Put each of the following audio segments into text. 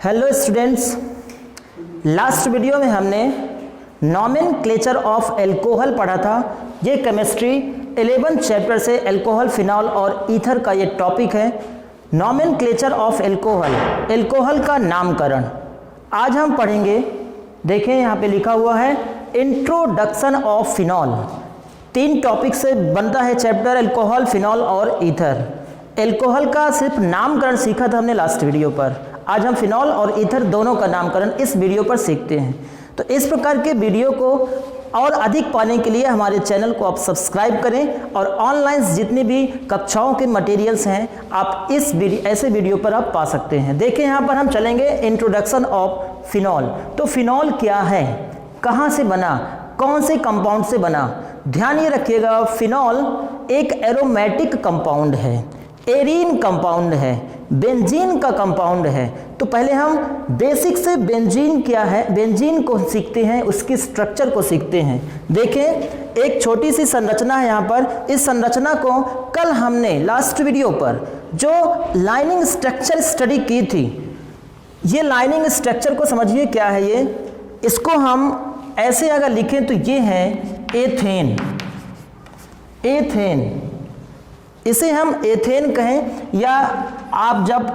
Hello students, last video में हमने nomenclature of alcohol पढ़ा था। ये केमिस्ट्री 11 चैप्टर से एल्कोहल, फिनॉल और ईथर का ये टॉपिक है। नॉमेनक्लेचर ऑफ एल्कोहल, एल्कोहल का नामकरण। आज हम पढ़ेंगे, देखें यहाँ पे लिखा हुआ है इंट्रोडक्शन ऑफ फिनॉल। 3 टॉपिक से बनता है चैप्टर, एल्कोहल, फिनॉल और ईथर। एल्कोहल का सिर्फ नामकरण सीखा था हमने लास्ट वीडियो पर। आज हम फिनॉल और ईथर दोनों का नामकरण इस वीडियो पर सीखते हैं। तो इस प्रकार के वीडियो को और अधिक पाने के लिए हमारे चैनल को आप सब्सक्राइब करें और ऑनलाइन जितनी भी कक्षाओं के मटेरियल्स हैं आप इस ऐसे वीडियो पर आप पा सकते हैं। देखिए यहाँ पर हम चलेंगे इंट्रोडक्शन ऑफ फिनॉल। तो फिनॉल क्या है, कहाँ से बना, कौन से कंपाउंड से बना। ध्यान ये रखिएगा, फिनॉल एक एरोमेटिक कंपाउंड है, एरीन कंपाउंड है, बेंजीन का कंपाउंड है। तो पहले हम बेसिक से बेंजीन क्या है, बेंजीन को सीखते हैं, उसकी स्ट्रक्चर को सीखते हैं। देखें, एक छोटी सी संरचना है यहाँ पर। इस संरचना को कल हमने लास्ट वीडियो पर जो लाइनिंग स्ट्रक्चर स्टडी की थी, ये लाइनिंग स्ट्रक्चर को समझिए क्या है ये। इसको हम ऐसे अगर लिखें तो ये है एथेन। एथेन, इसे हम एथेन कहें, या आप जब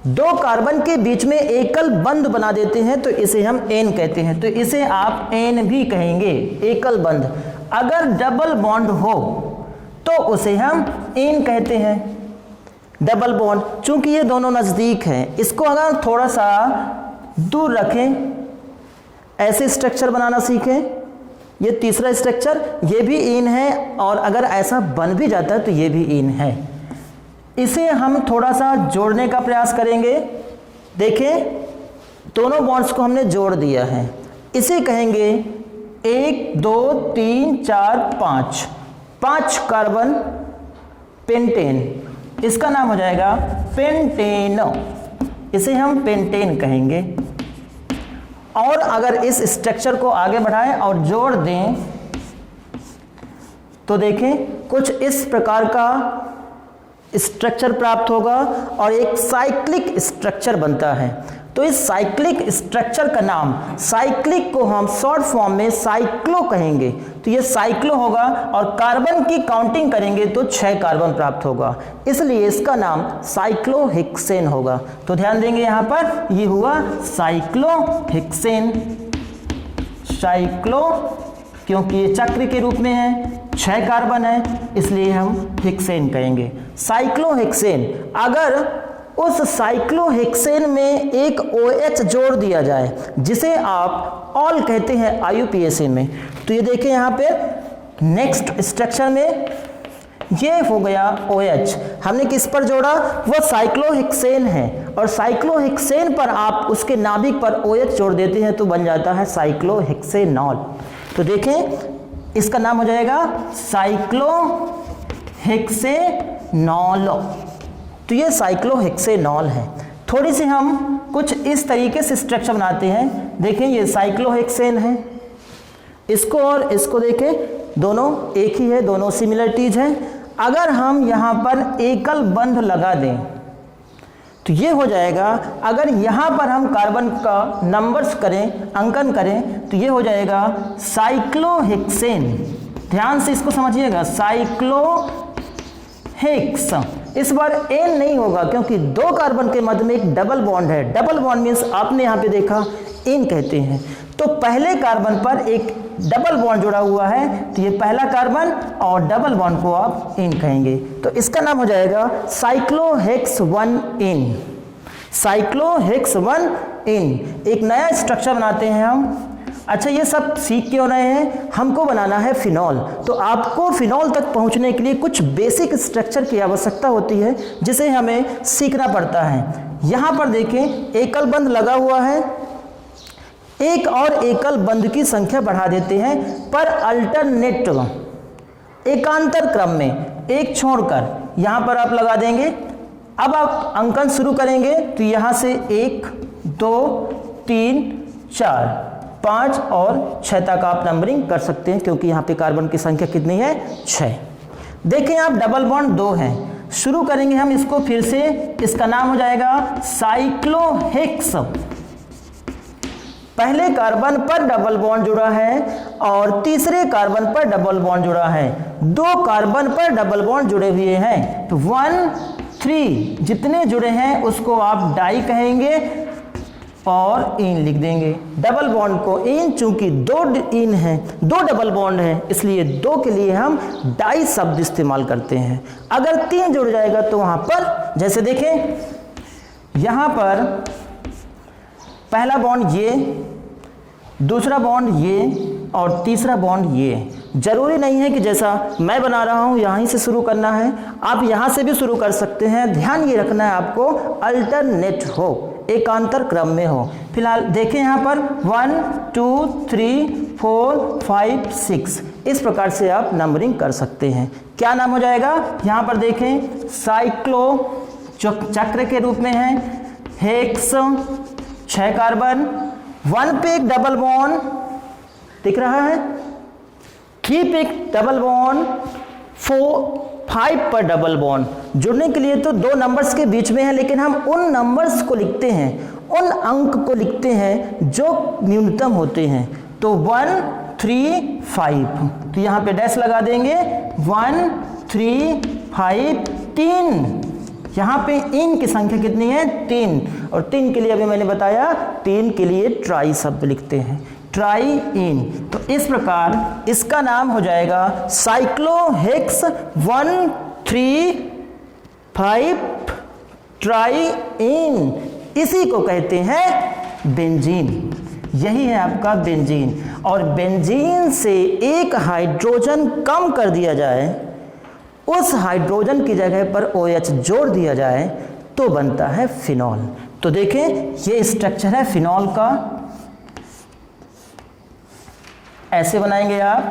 2 कार्बन के बीच में एकल बंध बना देते हैं तो इसे हम एन कहते हैं। तो इसे आप एन भी कहेंगे, एकल बंध। अगर डबल बॉन्ड हो तो उसे हम एन कहते हैं, डबल बॉन्ड। चूंकि ये दोनों नज़दीक हैं, इसको अगर थोड़ा सा दूर रखें, ऐसे स्ट्रक्चर बनाना सीखें। ये तीसरा स्ट्रक्चर, ये भी इन है, और अगर ऐसा बन भी जाता है तो ये भी इन है। इसे हम थोड़ा सा जोड़ने का प्रयास करेंगे। देखें, दोनों बॉन्ड्स को हमने जोड़ दिया है। इसे कहेंगे 1 2 3 4 5 कार्बन पेंटेन। इसका नाम हो जाएगा पेंटेन। इसे हम पेंटेन कहेंगे। और अगर इस स्ट्रक्चर को आगे बढ़ाएं और जोड़ दें तो देखें कुछ इस प्रकार का स्ट्रक्चर प्राप्त होगा और एक साइक्लिक स्ट्रक्चर बनता है। तो इस साइक्लिक स्ट्रक्चर का नाम, साइक्लिक को हम शॉर्ट फॉर्म में साइक्लो कहेंगे। तो ये साइक्लो होगा और कार्बन की काउंटिंग करेंगे तो 6 कार्बन प्राप्त होगा, इसलिए इसका नाम साइक्लोहेक्सेन होगा। तो ध्यान देंगे यहाँ पर, ये हुआ साइक्लोहेक्सेन। साइक्लो क्योंकि ये चक्र के रूप में है, 6 कार्बन है, इसलिए हम हेक्सेन कहेंगे, साइक्लोहेक्सेन। अगर उस साइक्लोहेक्सेन में एक OH जोड़ दिया जाए, जिसे आप ऑल कहते हैं IUPAC में, तो ये देखें यहाँ पे नेक्स्ट स्ट्रक्चर में ये हो गया OH। हमने किस पर जोड़ा, वो साइक्लोहेक्सेन है, और साइक्लोहेक्सेन पर आप उसके नाभिक पर OH जोड़ देते हैं तो बन जाता है साइक्लोहेक्सेनॉल। तो देखें, इसका नाम हो जाएगा साइक्लोहेक्सेनॉल। तो ये साइक्लोहेक्सेनॉल है। थोड़ी सी हम कुछ इस तरीके से स्ट्रक्चर बनाते हैं। देखें, ये साइक्लोहेक्सेन है, इसको और इसको देखें, दोनों एक ही है, दोनों सिमिलरिटीज हैं। अगर हम यहाँ पर एकल बंध लगा दें तो ये हो जाएगा, अगर यहाँ पर हम कार्बन का नंबर्स करें, अंकन करें, तो ये हो जाएगा साइक्लोहेक्सेन। ध्यान से इसको समझिएगा, साइक्लोहेक्स। इस बार एन नहीं होगा क्योंकि 2 कार्बन के मध्य में एक डबल बॉन्ड है। डबल बॉन्ड मीन्स आपने यहाँ पे देखा एन कहते हैं। तो पहले कार्बन पर एक डबल बॉन्ड जुड़ा हुआ है, तो ये पहला कार्बन, और डबल बॉन्ड को आप एन कहेंगे। तो इसका नाम हो जाएगा साइक्लोहेक्स-1-एन। साइक्लोहेक्स-1-एन। एक नया स्ट्रक्चर बनाते हैं हम। अच्छा, ये सब सीख क्यों रहे हैं, हमको बनाना है फिनॉल। तो आपको फिनॉल तक पहुंचने के लिए कुछ बेसिक स्ट्रक्चर की आवश्यकता होती है, जिसे हमें सीखना पड़ता है। यहाँ पर देखें, एकल बंध लगा हुआ है, एक और एकल बंध की संख्या बढ़ा देते हैं पर अल्टरनेट, एकांतर क्रम में, एक छोड़कर यहाँ पर आप लगा देंगे। अब आप अंकन शुरू करेंगे तो यहाँ से 1 2 3 4 5 और 6 तक आप नंबरिंग कर सकते हैं, क्योंकि यहाँ पे कार्बन की संख्या कितनी है, 6। देखें आप, डबल बॉन्ड 2 है, शुरू करेंगे हम इसको फिर से। इसका नाम हो जाएगा साइक्लोहेक्स। पहले कार्बन पर डबल बॉन्ड जुड़ा है और तीसरे कार्बन पर डबल बॉन्ड जुड़ा है। 2 कार्बन पर डबल बॉन्ड जुड़े हुए हैं, तो 1 3 जितने जुड़े हैं उसको आप डाई कहेंगे और इन लिख देंगे। डबल बॉन्ड को इन, चूंकि 2 इन है, 2 डबल बॉन्ड है, इसलिए 2 के लिए हम डाई शब्द इस्तेमाल करते हैं। अगर 3 जुड़ जाएगा तो वहां पर, जैसे देखें यहां पर पहला बॉन्ड ये, दूसरा बॉन्ड ये और तीसरा बॉन्ड ये। जरूरी नहीं है कि जैसा मैं बना रहा हूं यहीं से शुरू करना है, आप यहां से भी शुरू कर सकते हैं। ध्यान ये रखना है आपको अल्टरनेट हो, एकांतर क्रम में हो। फिलहाल देखें यहाँ पर 1 2 3 4 5 6 इस प्रकार से आप नंबरिंग कर सकते हैं। क्या नाम हो जाएगा यहाँ पर देखें, साइक्लो चक्र के रूप में है, हेक्स 6 कार्बन, 1 पे एक डबल बॉन्ड दिख रहा है, 3 पे एक डबल बॉन्ड, 5 पर डबल बॉन्ड। जुड़ने के लिए तो 2 नंबर्स के बीच में है, लेकिन हम उन नंबर्स को लिखते हैं, उन अंक को लिखते हैं जो न्यूनतम होते हैं। तो 1 3 5, तो यहाँ पे डैश लगा देंगे। 1 3 5 3, यहाँ पे इन की संख्या कितनी है 3, और 3 के लिए अभी मैंने बताया 3 के लिए ट्राई शब्द लिखते हैं, ट्राई इन। तो इस प्रकार इसका नाम हो जाएगा साइक्लोहेक्स 1 3 5 ट्राई इन। इसी को कहते हैं बेंजीन। यही है आपका बेंजीन। और बेंजीन से एक हाइड्रोजन कम कर दिया जाए, उस हाइड्रोजन की जगह पर OH जोड़ दिया जाए तो बनता है फिनॉल। तो देखें ये स्ट्रक्चर है फिनॉल का, ऐसे बनाएंगे आप,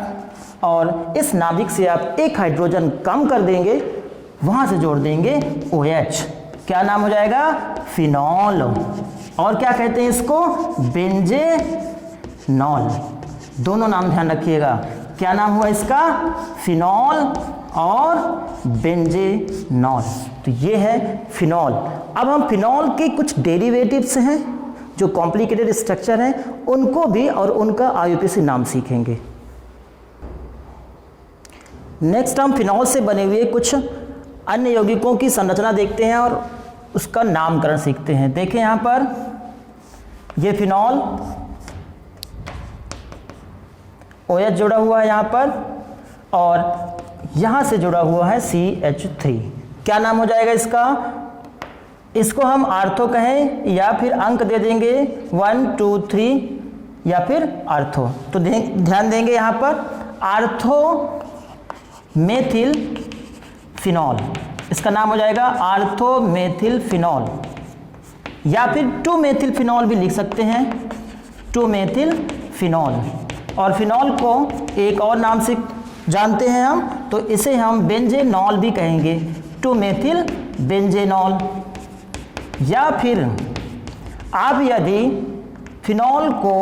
और इस नाभिक से आप एक हाइड्रोजन कम कर देंगे, वहां से जोड़ देंगे OH। क्या नाम हो जाएगा, फिनॉल। और क्या कहते हैं इसको, बेंजेनॉल। दोनों नाम ध्यान रखिएगा, क्या नाम हुआ इसका, फिनॉल और बेंजेनॉल। तो ये है फिनॉल। अब हम फिनॉल के कुछ डेरिवेटिव्स हैं जो कॉम्प्लिकेटेड स्ट्रक्चर हैं, उनको भी और उनका IUPAC नाम सीखेंगे। नेक्स्ट हम फिनॉल से बने हुए कुछ अन्य यौगिकों की संरचना देखते हैं और उसका नामकरण सीखते हैं। देखें यहाँ पर ये फिनॉल, OH जुड़ा हुआ है यहाँ पर, और यहाँ से जुड़ा हुआ है CH3। क्या नाम हो जाएगा इसका, इसको हम आर्थो कहें या फिर अंक दे देंगे 1 2 3 या फिर आर्थो। तो ध्यान देंगे यहाँ पर आर्थो मेथिल फिनॉल, इसका नाम हो जाएगा आर्थो मेथिल फिनॉल, या फिर 2 मेथिल फिनॉल भी लिख सकते हैं, 2 मेथिल फिनॉल। और फिनॉल को एक और नाम से जानते हैं हम, तो इसे हम बेंजेनॉल भी कहेंगे, 2 मेथिल बेंजेनॉल। या फिर आप यदि फिनॉल को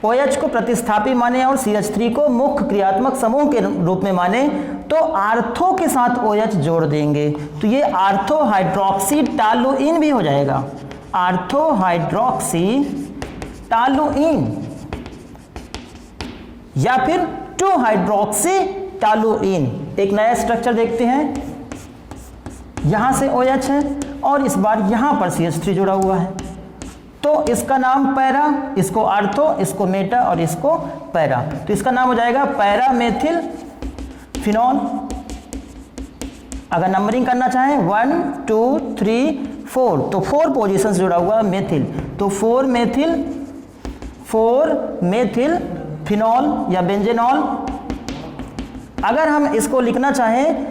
OH को प्रतिस्थापी माने और CH3 को मुख्य क्रियात्मक समूह के रूप में माने, तो आर्थो के साथ OH जोड़ देंगे, तो ये आर्थो हाइड्रोक्सी टालुइन भी हो जाएगा, आर्थो हाइड्रोक्सी टालुइन, या फिर 2 हाइड्रोक्सी टालुइन। एक नया स्ट्रक्चर देखते हैं, यहां से OH है और इस बार यहां पर CH3 जुड़ा हुआ है, तो इसका नाम पैरा, इसको आर्थो, इसको मेटा और इसको पैरा। तो इसका नाम हो जाएगा पैरा मेथिल फिनॉल। अगर नंबरिंग करना चाहें 1 2 3 4, तो 4 पोजीशंस जुड़ा हुआ है मेथिल, तो 4 मेथिल फिनॉल या बेंजेनॉल। अगर हम इसको लिखना चाहें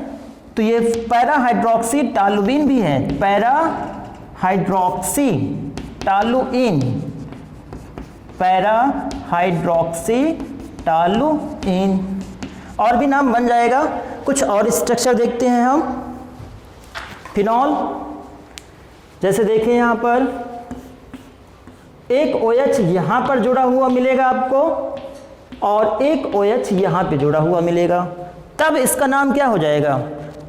तो ये पैरा हाइड्रोक्सी टालुइन भी है, para hydroxy toluene, para hydroxy toluene, और भी नाम बन जाएगा। कुछ और स्ट्रक्चर देखते हैं हम फिनॉल। जैसे देखें यहाँ पर एक OH यहाँ पर जुड़ा हुआ मिलेगा आपको और एक OH यहाँ पे जुड़ा हुआ मिलेगा, तब इसका नाम क्या हो जाएगा,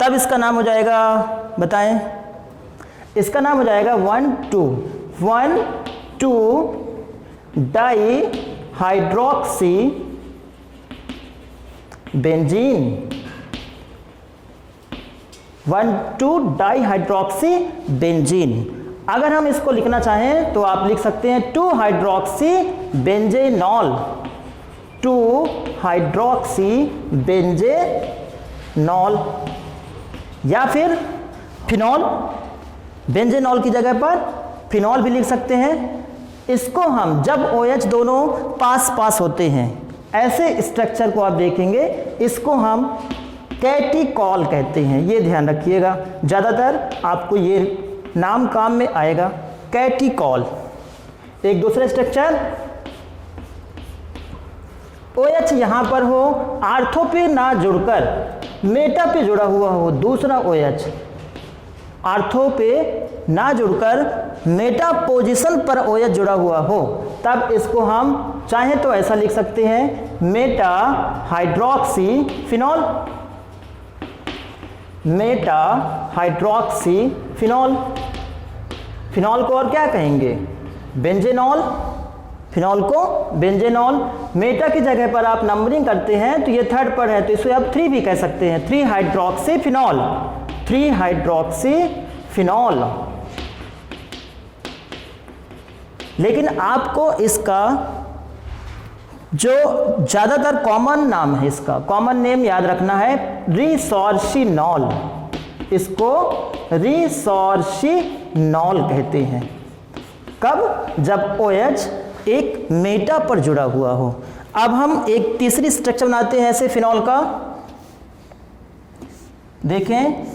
तब इसका नाम हो जाएगा, बताएं, इसका नाम हो जाएगा 1,2 di hydroxy benzene. 1,2 di hydroxy benzene. अगर हम इसको लिखना चाहें तो आप लिख सकते हैं 2 हाइड्रोक्सी बेंजेनॉल, 2 हाइड्रोक्सी बेंजेनॉल, या फिर फिनॉल, बेंजेनॉल की जगह पर फिनॉल भी लिख सकते हैं। इसको हम जब OH दोनों पास पास होते हैं, ऐसे स्ट्रक्चर को आप देखेंगे, इसको हम कैटिकॉल कहते हैं। ये ध्यान रखिएगा, ज़्यादातर आपको ये नाम काम में आएगा, कैटिकॉल। एक दूसरा स्ट्रक्चर, OH यहाँ पर हो, आर्थो पे ना जुड़कर मेटा पे जुड़ा हुआ हो, दूसरा OH आर्थो पे ना जुड़कर मेटा पोजीशन पर OH जुड़ा हुआ हो, तब इसको हम चाहें तो ऐसा लिख सकते हैं, Meta hydroxy phenol, Meta hydroxy phenol. Phenol को और क्या कहेंगे, बेंजेनॉल, फिनॉल को बेंजेनॉल। मेटा की जगह पर आप नंबरिंग करते हैं तो ये थर्ड पर है, तो इसे आप 3 भी कह सकते हैं, 3 हाइड्रोक्सी फिनॉल, 3 हाइड्रोक्सी फिनॉल। लेकिन आपको इसका जो ज़्यादातर कॉमन नाम है, इसका कॉमन नेम याद रखना है, रिसोर्सिनॉल। इसको रिसोर्सिनॉल कहते हैं। कब? जब OH एक मेटा पर जुड़ा हुआ हो। अब हम एक तीसरी स्ट्रक्चर बनाते हैं ऐसे फिनॉल का। देखें,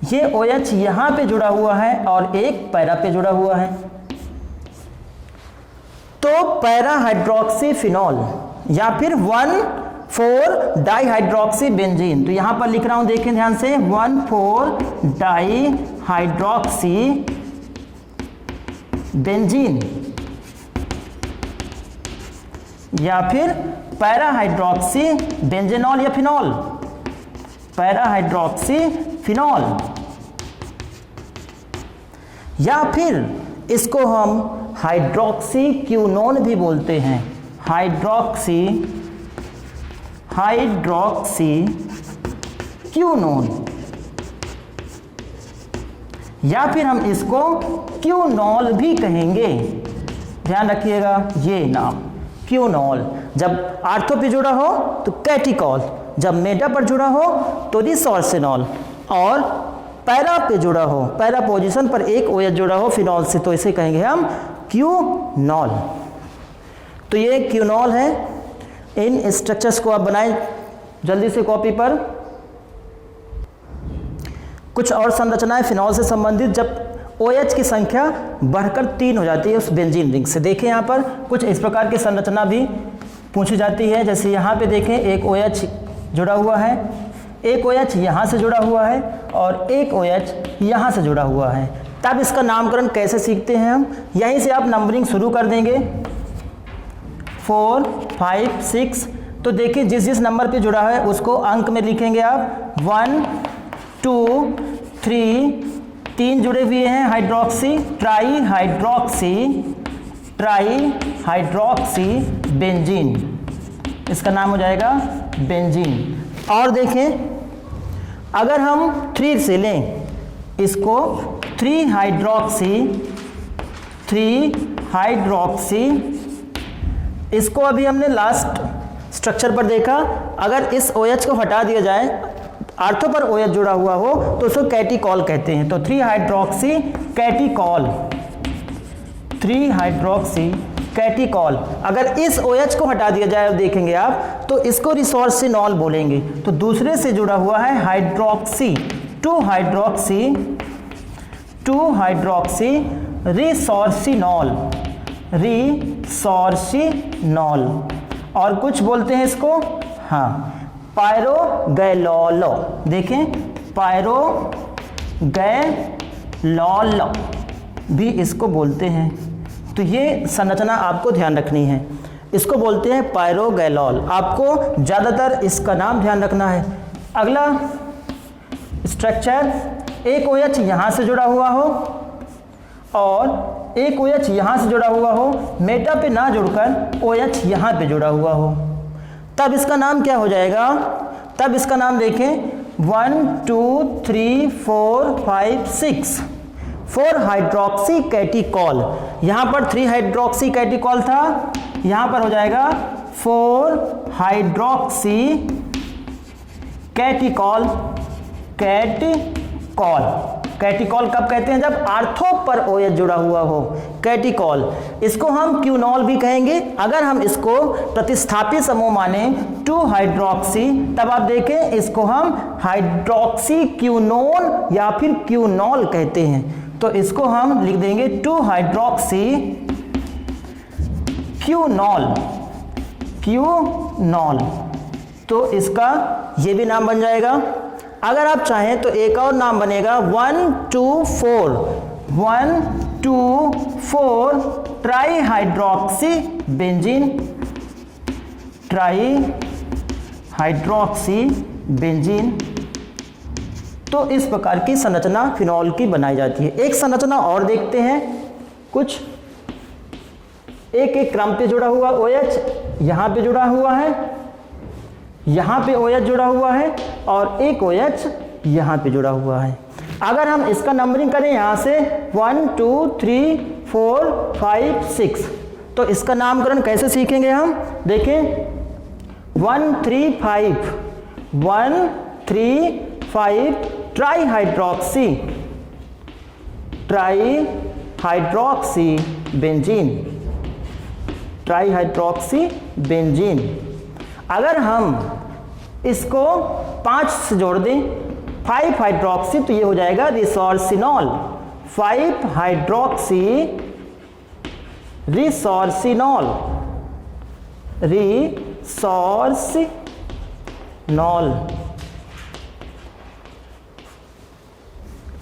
ये OH यहाँ पे जुड़ा हुआ है और एक पैरा पे जुड़ा हुआ है, तो पैरा हाइड्रोक्सी फिनॉल या फिर 1,4 डाई हाइड्रोक्सी बेंजीन। तो यहां पर लिख रहा हूं, देखें ध्यान से, 1,4 डाई हाइड्रोक्सी बेंजीन या फिर पैरा हाइड्रोक्सी बेंजेनॉल या फिनॉल, पैरा हाइड्रोक्सी फिनॉल। या फिर इसको हम हाइड्रोक्सी क्यूनोन भी बोलते हैं, हाइड्रोक्सी क्यूनोन, या फिर हम इसको क्यूनॉल भी कहेंगे। ध्यान रखिएगा ये नाम, क्यूनॉल। जब आर्थो पे जुड़ा हो तो कैटिकॉल, जब मेटा पर जुड़ा हो तो रिसोर्सिनॉल, और पैरा पे जुड़ा हो, पैरा पोजीशन पर एक OH जुड़ा हो फिनॉल से, तो इसे कहेंगे हम क्यूनॉल। तो ये क्यूनॉल है। इन स्ट्रक्चर्स को आप बनाएं जल्दी से कॉपी पर। कुछ और संरचनाएं फिनॉल से संबंधित, जब OH की संख्या बढ़कर 3 हो जाती है उस बेंजीन रिंग से। देखें यहाँ पर कुछ इस प्रकार की संरचना भी पूछी जाती है। जैसे यहाँ पे देखें, एक OH जुड़ा हुआ है, एक OH यहाँ से जुड़ा हुआ है और एक OH यहाँ से जुड़ा हुआ है। तब इसका नामकरण कैसे सीखते हैं हम, यहीं से आप नंबरिंग शुरू कर देंगे, 4, 5, 6। तो देखिए जिस जिस नंबर पे जुड़ा है उसको अंक में लिखेंगे आप, 1, 2, 3, 3 जुड़े हुए हैं हाइड्रोक्सी, ट्राई हाइड्रोक्सी बेंजीन, इसका नाम हो जाएगा बेंजीन। और देखें, अगर हम 3 से लें इसको, 3 हाइड्रोक्सी, इसको अभी हमने लास्ट स्ट्रक्चर पर देखा। अगर इस OH को हटा दिया जाए, आर्थो पर OH जुड़ा हुआ हो, तो उसको कैटिकॉल कहते हैं। तो 3 हाइड्रोक्सी कैटिकॉल, 3 हाइड्रोक्सी कैटिकॉल। अगर इस OH को हटा दिया जाए, देखेंगे आप, तो इसको रिसोर्सिनॉल बोलेंगे। तो दूसरे से जुड़ा हुआ है हाइड्रोक्सी, 2 हाइड्रोक्सी रिसोर्सिनॉल। और कुछ बोलते हैं इसको, हाँ, पायरोगैलोलो। देखें, पायरोगैलोलो भी इसको बोलते हैं। तो ये संरचना आपको ध्यान रखनी है, इसको बोलते हैं पायरोगैलोल। आपको ज़्यादातर इसका नाम ध्यान रखना है। अगला स्ट्रक्चर एक OH यहाँ से जुड़ा हुआ हो और एक OH यहाँ से जुड़ा हुआ हो, मेटा पे ना जुड़कर OH यहाँ पे जुड़ा हुआ हो, तब इसका नाम क्या हो जाएगा? तब इसका नाम देखें 1 2 3 4 5 6 4 हाइड्रोक्सी कैटिकॉल। यहाँ पर 3 हाइड्रोक्सी कैटिकॉल था, यहाँ पर हो जाएगा 4 हाइड्रोक्सी कैटिकॉल। कैटिकॉल कैटिकॉल कब कहते हैं? जब आर्थो पर OH जुड़ा हुआ हो, कैटिकॉल। इसको हम क्यूनॉल भी कहेंगे। अगर हम इसको प्रतिस्थापी समूह माने 2 हाइड्रोक्सी, तब आप देखें इसको हम हाइड्रोक्सी क्यूनोन या फिर क्यूनॉल कहते हैं। तो इसको हम लिख देंगे 2 हाइड्रोक्सी क्यूनॉल। क्यूनॉल तो इसका ये भी नाम बन जाएगा। अगर आप चाहें तो एक और नाम बनेगा 1 2 4 try hydroxy benzene. Try hydroxy benzene. तो इस प्रकार की संरचना फिनॉल की बनाई जाती है। एक संरचना और देखते हैं, कुछ एक एक क्रम पे जुड़ा हुआ OH यहाँ पे जुड़ा हुआ है, यहाँ पे OH जुड़ा हुआ है और एक OH यहाँ पे जुड़ा हुआ है। अगर हम इसका नंबरिंग करें यहाँ से 1 2 3 4 5 6, तो इसका नामकरण कैसे सीखेंगे हम? देखें 1 3 5 try hydroxy benzene. Try hydroxy benzene. अगर हम इसको 5 से जोड़ दें 5 हाइड्रोक्सी, तो ये हो जाएगा रिसोर्सिनॉल। 5 hydroxy resorcinol. रिसोर्सिनॉल।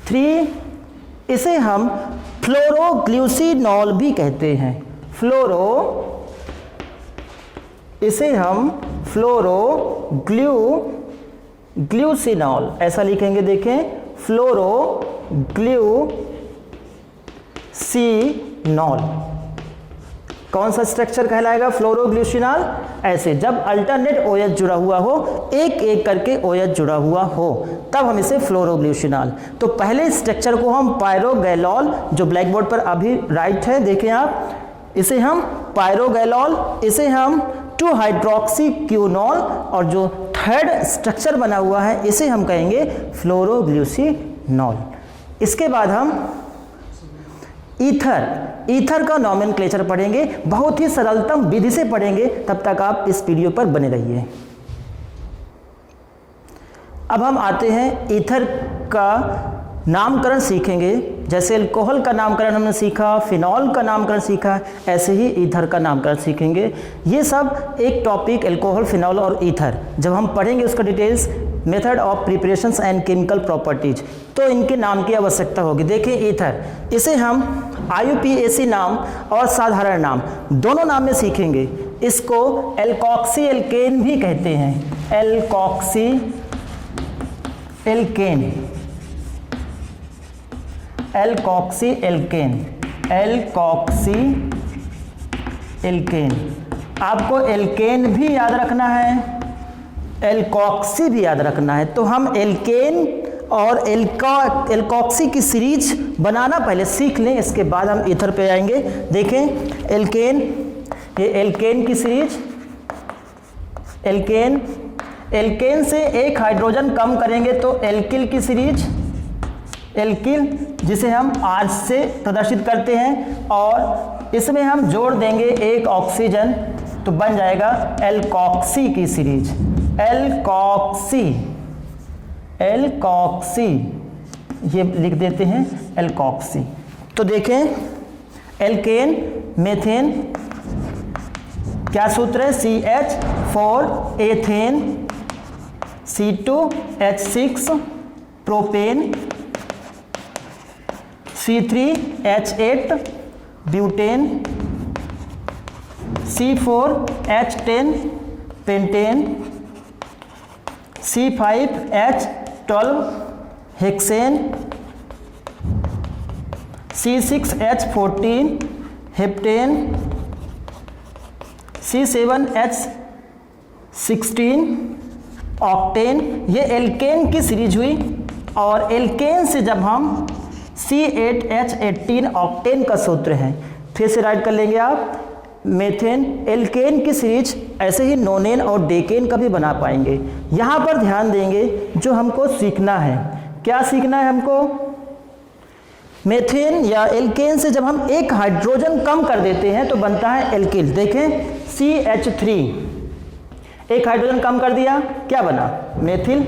3 इसे हम फ्लोरोग्ल्यूसिनॉल भी कहते हैं। इसे हम फ्लोरोग्ल्यूसिनॉल ऐसा लिखेंगे। देखें फ्लोरोग्ल्यूसिनॉल कौन सा स्ट्रक्चर कहलाएगा? फ्लोरोग्ल्यूसिनॉल। ऐसे जब अल्टरनेट OH जुड़ा हुआ हो, एक एक करके OH जुड़ा हुआ हो, तब हम इसे फ्लोरोग्ल्यूसिनॉल। तो पहले स्ट्रक्चर को हम पायरोगैलॉल, जो ब्लैक बोर्ड पर अभी राइट है देखें आप, इसे हम पायरोगैलॉल, इसे हम 2 हाइड्रोक्सी क्यूनॉल, और जो थर्ड स्ट्रक्चर बना हुआ है इसे हम कहेंगे फ्लोरोग्ल्यूसिनॉल। इसके बाद हम ईथर का नॉमेनक्लेचर पढ़ेंगे, बहुत ही सरलतम विधि से पढ़ेंगे। तब तक आप इस वीडियो पर बने रहिए। अब हम आते हैं ईथर का नामकरण सीखेंगे। जैसे अल्कोहल का नामकरण हमने सीखा, फिनॉल का नामकरण सीखा, ऐसे ही ईथर का नामकरण सीखेंगे। ये सब एक टॉपिक अल्कोहल, फिनॉल और ईथर जब हम पढ़ेंगे उसका details, method of preparations and chemical properties, तो इनके नाम की आवश्यकता होगी। देखिए ईथर, इसे हम IUPAC नाम और साधारण नाम दोनों नाम में सीखेंगे। इसको एल्कोक्सी एल्केन भी कहते हैं। Alkoxy alkane. Alkoxy alkane. Alkoxy alkane. आपको एल्केन भी याद रखना है, एल्कोक्सी भी याद रखना है। तो हम एल्केन और एल्कोक्सी की सीरीज बनाना पहले सीख लें, इसके बाद हम ईथर पे आएंगे। देखें एल्केन, ये एल्केन की सीरीज। एल्केन से एक हाइड्रोजन कम करेंगे तो एल्किल की सीरीज। एल्किल जिसे हम R से प्रदर्शित करते हैं, और इसमें हम जोड़ देंगे एक ऑक्सीजन, तो बन जाएगा एल्कोक्सी की सीरीज। एल्कोक्सी ये लिख देते हैं एल्कोक्सी। तो देखें एल्केन, मेथेन, क्या सूत्र है? CH4 ethane, C2H6 propane, C3H8 butane, C4H10 pentane, C5H12 hexane, C6H14 heptane, C7H16 octane. ये एल्केन की सीरीज हुई और एल्केन से जब हम C8H18 ऑक्टेन का सूत्र है, फिर से राइट कर लेंगे आप मेथेन। एल्केन की सीरीज ऐसे ही नोनेन और डेकेन का भी बना पाएंगे। यहाँ पर ध्यान देंगे जो हमको सीखना है, क्या सीखना है हमको, मेथेन या एल्केन से जब हम एक हाइड्रोजन कम कर देते हैं तो बनता है एल्किल। देखें CH3, एक हाइड्रोजन कम कर दिया, क्या बना, मेथिल।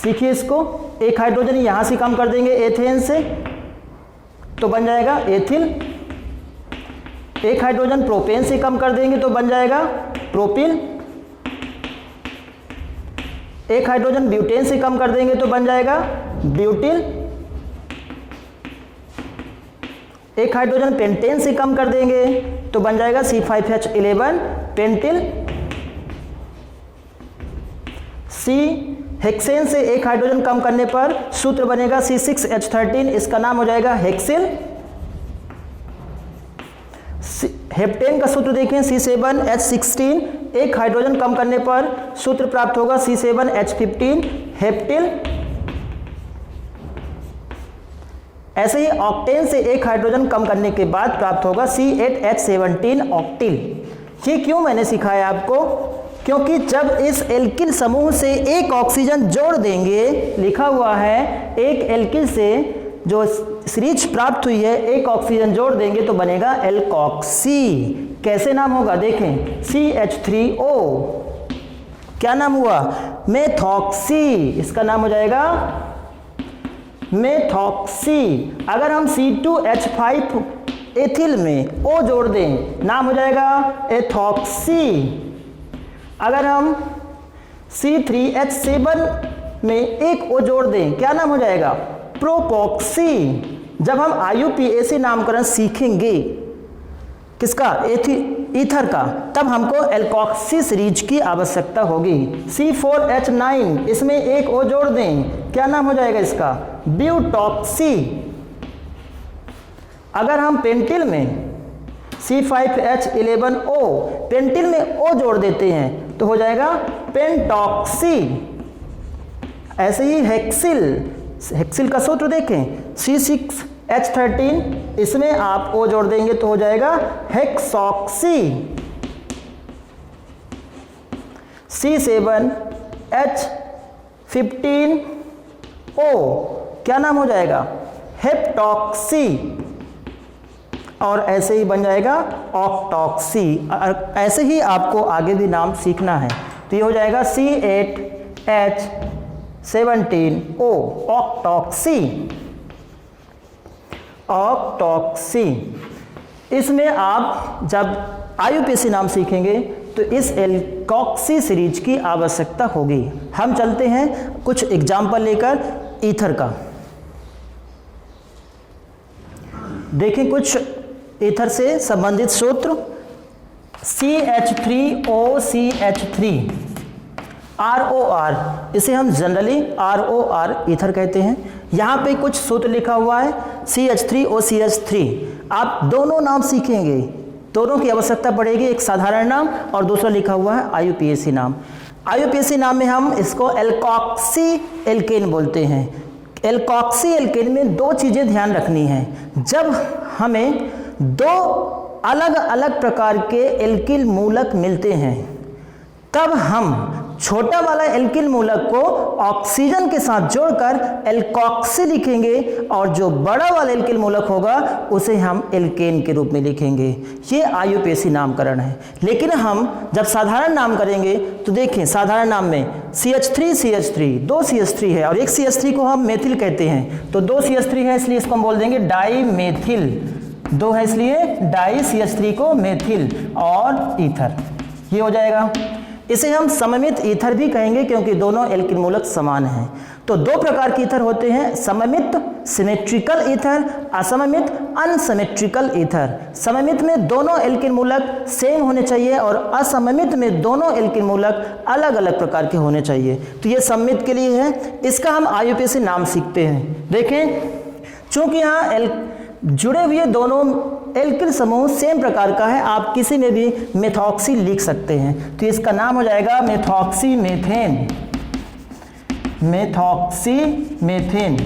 सीखिए इसको, एक हाइड्रोजन यहाँ से कम कर देंगे एथेन से तो बन जाएगा एथिल। एक हाइड्रोजन प्रोपेन से कम कर देंगे तो बन जाएगा प्रोपिल। एक हाइड्रोजन ब्यूटेन से कम कर देंगे तो बन जाएगा ब्यूटिल। एक हाइड्रोजन पेंटेन से कम कर देंगे तो बन जाएगा C5H11 पेंटिल। C हेक्सेन से एक हाइड्रोजन कम करने पर सूत्र बनेगा C6H13, इसका नाम हो जाएगा हेक्सिल। हेप्टेन का सूत्र देखें C7H16, एक हाइड्रोजन कम करने पर सूत्र प्राप्त होगा C7H15 हेप्टिल। ऐसे ही ऑक्टेन से एक हाइड्रोजन कम करने के बाद प्राप्त होगा C8H17 ऑक्टिल। ये क्यों मैंने सिखाया आपको, क्योंकि जब इस एल्किल समूह से एक ऑक्सीजन जोड़ देंगे, लिखा हुआ है एक एल्किल से जो सीरीज प्राप्त हुई है एक ऑक्सीजन जोड़ देंगे तो बनेगा एल्कॉक्सी। कैसे नाम होगा देखें, CH3O, क्या नाम हुआ, मेथॉक्सी, इसका नाम हो जाएगा मेथॉक्सी। अगर हम C2H5 एथिल में O जोड़ दें नाम हो जाएगा एथॉक्सी। अगर हम C3H7 में एक O जोड़ दें क्या नाम हो जाएगा, प्रोपॉक्सी। जब हम IUPAC नामकरण सीखेंगे किसका, ईथर का, तब हमको एल्कॉक्सी सीरीज की आवश्यकता होगी। C4H9 इसमें एक O जोड़ दें क्या नाम हो जाएगा इसका, ब्यूटॉक्सी। अगर हम पेंटिल में C5H11O पेंटिल में O जोड़ देते हैं तो हो जाएगा पेंटॉक्सी। ऐसे ही हेक्सिल, हेक्सिल का सूत्र देखें C6H13, इसमें आप O जोड़ देंगे तो हो जाएगा हेक्सॉक्सी। C7H15O क्या नाम हो जाएगा, हेप्टॉक्सी। और ऐसे ही बन जाएगा ऑक्टॉक्सी। ऐसे ही आपको आगे भी नाम सीखना है तो ये हो जाएगा C8H17O ऑक्टॉक्सी। ऑक्टॉक्सी, इसमें आप जब IUPAC नाम सीखेंगे तो इस एल्कॉक्सी सीरीज की आवश्यकता होगी। हम चलते हैं कुछ एग्जाम्पल लेकर ईथर का। देखें कुछ ईथर से संबंधित सूत्र, CH3OCH3 ROR, इसे हम जनरली ROR ईथर कहते हैं। यहाँ पे कुछ सूत्र लिखा हुआ है CH3OCH3। आप दोनों नाम सीखेंगे, दोनों की आवश्यकता पड़ेगी, एक साधारण नाम और दूसरा लिखा हुआ है IUPAC नाम। IUPAC नाम में हम इसको एल्कॉक्सी एल्केन बोलते हैं। एल्कॉक्सी एल्केन में दो चीज़ें ध्यान रखनी है। जब हमें दो अलग अलग प्रकार के एल्किल मूलक मिलते हैं तब हम छोटा वाला एल्किल मूलक को ऑक्सीजन के साथ जोड़कर एल्कॉक्सी लिखेंगे और जो बड़ा वाला एल्किल मूलक होगा उसे हम एल्केन के रूप में लिखेंगे। ये IUPAC नामकरण है। लेकिन हम जब साधारण नाम करेंगे तो देखें साधारण नाम में CH3 दो CH3 है और एक CH3 को हम मेथिल कहते हैं, तो दो CH3 है इसलिए इसको हम बोल देंगे डाई मेथिल। दो है इसलिए डाई CH3 को मेथिल और ईथर, ये हो जाएगा। इसे हम सममित ईथर भी कहेंगे क्योंकि दोनों एल्किल मूलक समान हैं। तो दो प्रकार के ईथर होते हैं, सममित सिमेट्रिकल ईथर, असममित अनसिमेट्रिकल ईथर। सममित में दोनों एल्किल मूलक सेम होने चाहिए और असममित में दोनों एल्किल मूलक अलग अलग प्रकार के होने चाहिए। तो ये सममित के लिए है, इसका हम IUPAC नाम सीखते हैं। देखें, चूंकि यहाँ जुड़े हुए दोनों एल्किल समूह सेम प्रकार का है, आप किसी में भी मेथॉक्सी लिख सकते हैं। तो इसका नाम हो जाएगा मेथॉक्सीमेथेन। मेथॉक्सीमेथेन।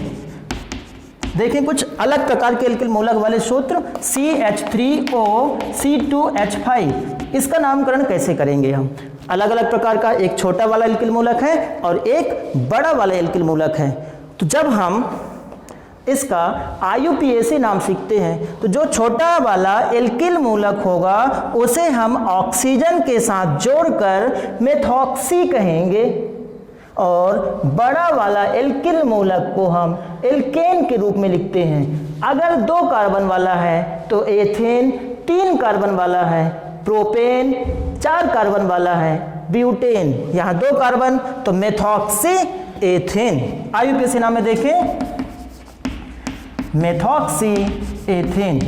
देखें कुछ अलग प्रकार के एल्किल मूलक वाले सूत्र, CH3O C2H5, इसका नामकरण कैसे करेंगे हम? अलग अलग प्रकार का एक छोटा वाला एल्किल मूलक है और एक बड़ा वाला एल्किल मूलक है। तो जब हम इसका IUPAC नाम सीखते हैं तो जो छोटा वाला एल्किल मूलक होगा उसे हम ऑक्सीजन के साथ जोड़कर मेथॉक्सी कहेंगे और बड़ा वाला एल्किल मूलक को हम एल्केन के रूप में लिखते हैं। अगर 2 कार्बन वाला है तो एथेन, 3 कार्बन वाला है प्रोपेन, 4 कार्बन वाला है ब्यूटेन। यहाँ 2 कार्बन तो मेथॉक्सी एथेन। IUPAC नाम में देखें मेथॉक्सी एथेन।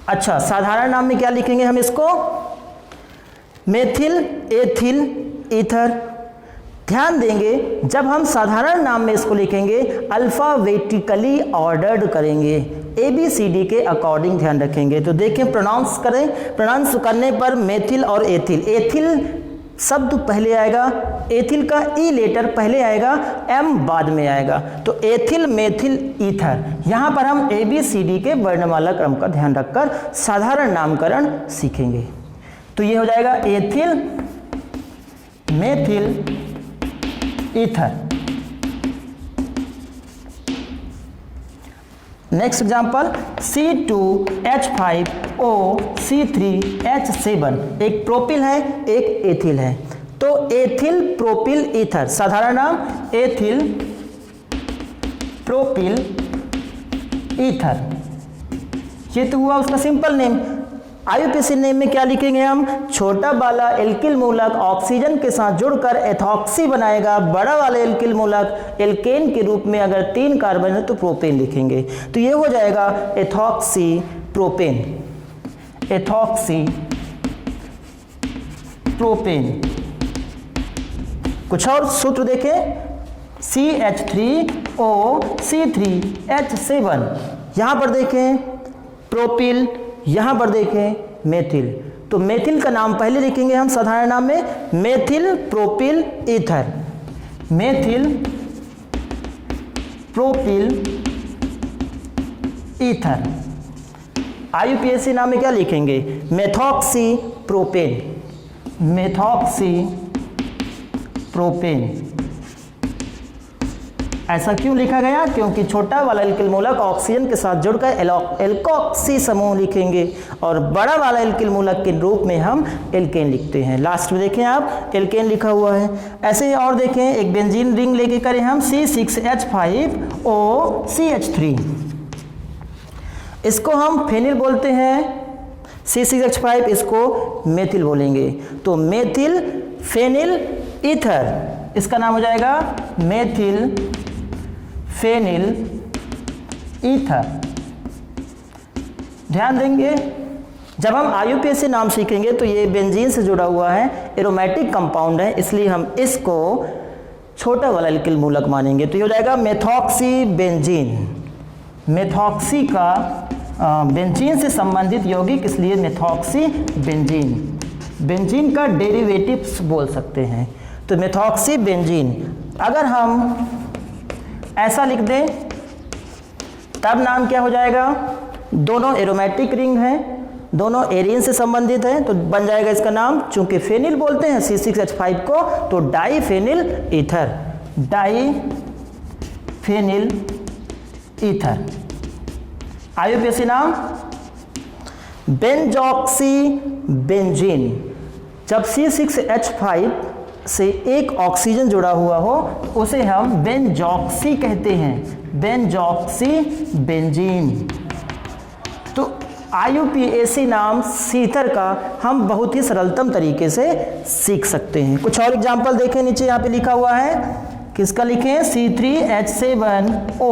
अच्छा, साधारण नाम में क्या लिखेंगे हम इसको? Methyl ethyl ether. ध्यान देंगे जब हम साधारण नाम में इसको लिखेंगे अल्फाबेटिकली ऑर्डर्ड करेंगे, ABCD के अकॉर्डिंग ध्यान रखेंगे। तो देखें, प्रोनाउंस करें, प्रोनाउंस करने पर मेथिल और एथिल, एथिल शब्द पहले आएगा, एथिल का ई लेटर पहले आएगा, एम बाद में आएगा। तो एथिल मेथिल ईथर। यहाँ पर हम ABCD के वर्णमाला क्रम का ध्यान रखकर साधारण नामकरण सीखेंगे। तो ये हो जाएगा ethyl methyl ether. Next example C2H5O C3H7। एक प्रोपिल है एक एथिल है, तो एथिल प्रोपिल ईथर। साधारण नाम एथिल प्रोपिल ईथर। ये तो हुआ उसका सिंपल नेम। IUPAC नेम में क्या लिखेंगे हम? छोटा वाला एल्किल मूलक ऑक्सीजन के साथ जुड़कर एथॉक्सी बनाएगा, बड़ा वाला एल्किल मूलक एल्केन के रूप में अगर 3 कार्बन है तो प्रोपेन लिखेंगे। तो ये हो जाएगा एथॉक्सी प्रोपेन। Ethoxy propane. कुछ और सूत्र देखें, CH3O C3H7। यहाँ पर देखें प्रोपिल, यहाँ पर देखें मेथिल। तो मेथिल का नाम पहले लिखेंगे हम साधारण नाम में methyl propyl ether. Methyl propyl ether. IUPAC नाम में क्या लिखेंगे? Methoxy propane. Methoxy propane. ऐसा क्यों लिखा गया? क्योंकि छोटा वाला एल्किल मूलक ऑक्सीजन के साथ जुड़कर एल्कोक्सी समूह लिखेंगे और बड़ा वाला एल्किल मूलक के रूप में हम एल्केन लिखते हैं। लास्ट में देखें आप एल्केन लिखा हुआ है। ऐसे ही और देखें, एक बेंजीन रिंग लेके करें हम C6H5O CH3। इसको हम फेनिल बोलते हैं, C6H5, इसको मेथिल बोलेंगे। तो मेथिल फेनिल ईथर, इसका नाम हो जाएगा मेथिल फेनिल ईथर। ध्यान देंगे जब हम IUPAC नाम सीखेंगे तो ये बेंजीन से जुड़ा हुआ है, एरोमेटिक कंपाउंड है, इसलिए हम इसको छोटा वाला एल्किल मूलक मानेंगे। तो ये हो जाएगा मेथॉक्सी बेंजीन। मेथॉक्सी का बेंजीन से संबंधित यौगिक, इसलिए मेथॉक्सी बेंजीन। बेंजीन का डेरिवेटिव्स बोल सकते हैं। तो मेथॉक्सी बेंजीन अगर हम ऐसा लिख दें तब नाम क्या हो जाएगा? दोनों एरोमेटिक रिंग हैं, दोनों एरिन से संबंधित हैं, तो बन जाएगा इसका नाम, चूंकि फेनिल बोलते हैं C6H5 को, तो diphenyl ether. Diphenyl ether. IUPAC नाम बेंजॉक्सी बेंजीन। जब C6H5 से एक ऑक्सीजन जुड़ा हुआ हो उसे हम बेंजॉक्सी कहते हैं, बेंजॉक्सी बेंजीन। तो IUPAC नाम सीथर का हम बहुत ही सरलतम तरीके से सीख सकते हैं। कुछ और एग्जाम्पल देखें, नीचे यहाँ पे लिखा हुआ है किसका लिखें, C3H7O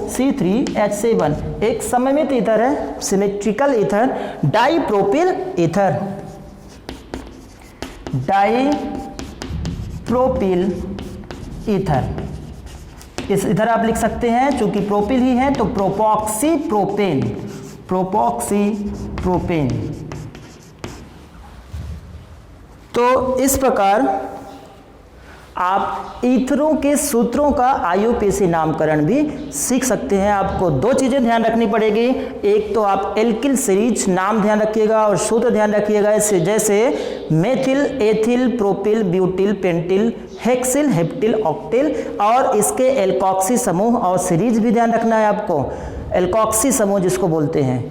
C3H7, एक सममित ईथर है, सिमेट्रिकल ईथर, डाइप्रोपिल ईथर, डाइप्रोपिल ईथर। इस इधर आप लिख सकते हैं, चूंकि प्रोपिल ही है तो प्रोपॉक्सी प्रोपेन, प्रोपॉक्सी प्रोपेन। तो इस प्रकार आप ईथरों के सूत्रों का IUPAC नामकरण भी सीख सकते हैं। आपको दो चीज़ें ध्यान रखनी पड़ेगी, एक तो आप एल्किल सीरीज नाम ध्यान रखिएगा और सूत्र ध्यान रखिएगा, इससे जैसे methyl, ethyl, propyl, butyl, pentyl, hexyl, heptyl, octyl, और इसके एल्कॉक्सी समूह और सीरीज भी ध्यान रखना है आपको, एल्कॉक्सी समूह जिसको बोलते हैं।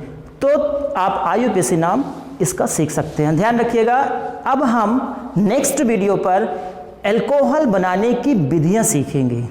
तो आप IUPAC नाम इसका सीख सकते हैं, ध्यान रखिएगा। अब हम नेक्स्ट वीडियो पर अल्कोहल बनाने की विधियां सीखेंगे।